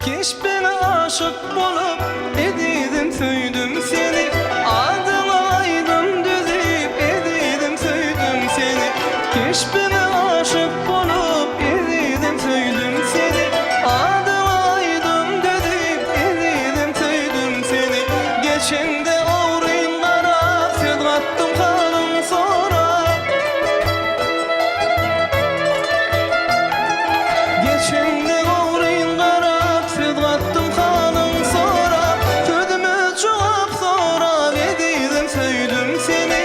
Keş beni aşık bolup edidim söydüm seni. Adıma aydım düzüp edidim söydüm seni. Keş beni aşık bolup edidim söydüm seni. Adıma aydım düzüp edidim söydüm seni. Geçende uğrayın kara söz kattım kanım sonra. Geçende uğrayın kara söz kattım kanım sonra. Sözümü cevap sonra verdim söyledim seni.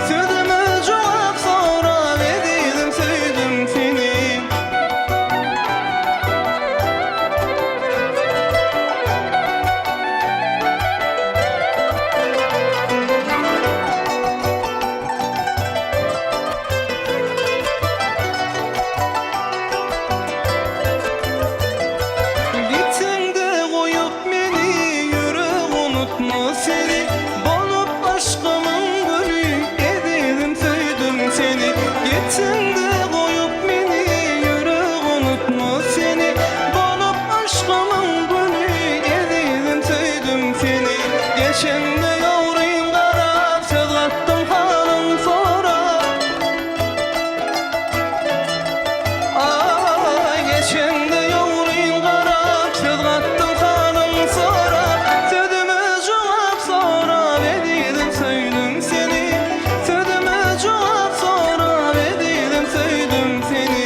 Sözümü cevap sonra verdim söyledim seni. Gittin de koyup beni yürü unutma seni. Bolup aşkımın gülü edilim söyledim seni. Gittin de koyup beni yürü unutma seni. Bolup aşkımın gülü edilim söyledim seni. Geçende yavrayım kara söz kattım hanım sonra. Ay geçende yavrayım kara söz kattım hanım sonra. Sözümü cevap sonra verdim söyledim seni. Sözümü cevap sonra verdim söyledim seni.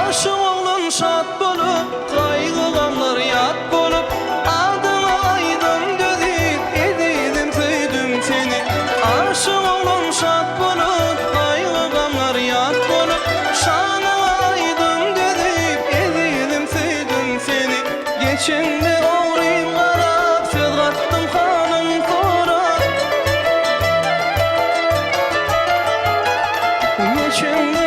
Aşık oğlum şad bolup, kaygılanlar yat bolup. Adıma aydım düzüp, edidim söyledim seni. Aşık oğlum şad bolup, kaygılanlar yat bolup. Şanıma aydım düzüp, edidim söyledim seni. Geçende uğrayım kara söz kattım hanım sonra. Geçende